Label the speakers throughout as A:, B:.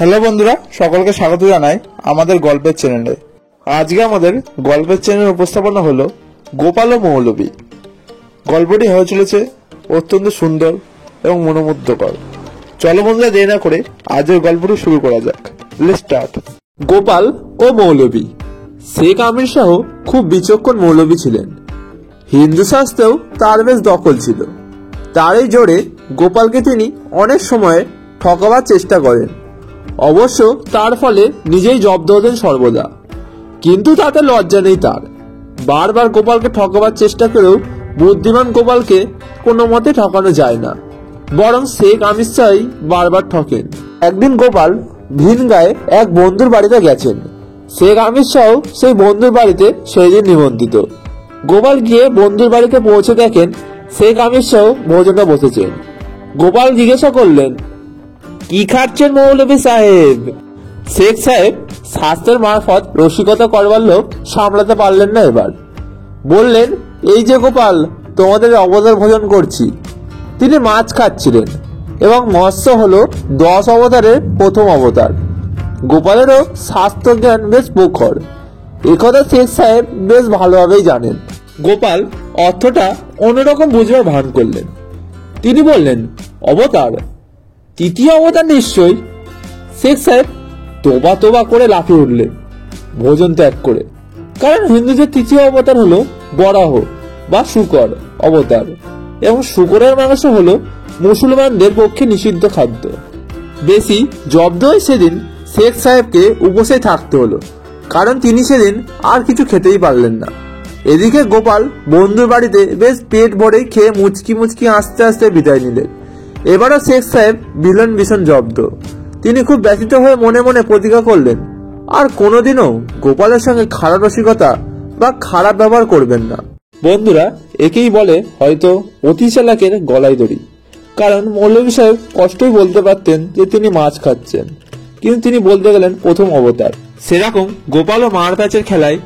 A: Hello বন্ধুরা, সকলকে স্বাগত জানাই আমাদের গল্পের চ্যানেলে। আজকে আমাদের গল্পের চ্যানেলের উপস্থাপনা হলো গোপাল ও মৌলবী। গল্পটি হয়ে চলেছে অত্যন্ত সুন্দর এবং মনোমুগ্ধকর। চলো বন্ধুরা, দেরি না করে আজকের গল্পটি শুরু করা যাক। Let's start. গোপাল ও মৌলবী। শেখ আমির শাহ খুব বিচক্ষণ মৌলবী ছিলেন। হিন্দু শাস্ত্রেও তার বেশ দখল ছিল। তারই জোরে গোপালকে তিনি অনেক সময় ঠকাবার চেষ্টা করেন। অবশ্য তার ফলে নিজেই জব্দ হতেন সর্বদা, কিন্তু তাতে লজ্জা নেই তার। বারবার গোপালকে ঠকাবার চেষ্টা করেও বুদ্ধিমান গোপালকে কোনো মতে ঠকানো যায় না, বরং শেখ আমির শাহই বারবার ঠকেন। একদিন গোপাল ভিন গায়ে এক বন্ধুর বাড়িতে গেছেন। শেখ আমির শাহ সেই বন্ধুর বাড়িতে সেই দিন নিমন্ত্রিত। গোপাল গিয়ে বন্ধুর বাড়িতে পৌঁছে দেখেন শেখ আমির শাহ ভোজনে বসেছেন। গোপাল জিজ্ঞাসা করলেন, কি খাচ্ছেন মৌলবী সাহেব? শেখ সাহেব শাস্ত্রের মারফত রসিকতা করবার লোক সামলাতে পারলেন না। এবার বললেন, এই যে গোপাল, তোমাদের অবতার ভোজন করছি। তিনি মাছ খাচ্ছিলেন এবং মৎস্য হলো 10 অবতারের প্রথম অবতার। গোপালেরও শাস্ত্র জ্ঞান বেশ প্রখর, একথা শেখ সাহেব বেশ ভালোভাবেই জানেন। গোপাল অর্থটা অন্যরকম বুঝবার ভান করলেন। তিনি বললেন, অবতার? তৃতীয় অবতার নিশ্চয়ই। শেখ সাহেব তোবা তোবা করে লাফিয়ে উঠলেন ভোজন ত্যাগ করে। কারণ হিন্দুদের তৃতীয় অবতার হলো বরাহ বা শুকর অবতার, এবং শুকরের মাংস হলো মুসলমানদের পক্ষে নিষিদ্ধ খাদ্য। বেশি জব্দ হয়ে সেদিন শেখ সাহেবকে উপসে থাকতে হলো, কারণ তিনি সেদিন আর কিছু খেতেই পারলেন না। এদিকে গোপাল বন্ধুর বাড়িতে বেশ পেট ভরেই খেয়ে মুচকি মুচকি আস্তে আস্তে বিদায় নিলেন। এবারও শেখ সাহেব ভীষণ জব্দ। তিনি খুব ব্যথিত হয়ে মনে মনে প্রতিজ্ঞা করলেন, আর কোনোদিনও গোপালের সঙ্গে খারাপ রসিকতা বা খারাপ ব্যবহার করবেন না। বন্ধুরা, একেই বলে হয়তো অতি চালাকের গলায় দড়ি। কারণ মৌলবী সাহেব কষ্টই বলতে পারতেন যে তিনি মাছ খাচ্ছেন, কিন্তু তিনি বলতে গেলেন প্রথম অবতার। সেরকম গোপাল ও মার প্যাচের খেলায়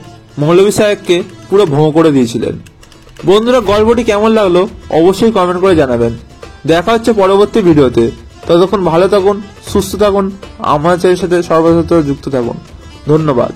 A: মৌলবী সাহেবকে পুরো ভোঁ করে দিয়েছিলেন। বন্ধুরা, গল্পটি কেমন লাগলো অবশ্যই কমেন্ট করে জানাবেন। দেখা হচ্ছে পরবর্তী ভিডিওতে। ততক্ষণ ভালো থাকুন, সুস্থ থাকুন, আমার চ্যানেলের সাথে সর্বদা যুক্ত থাকুন। ধন্যবাদ।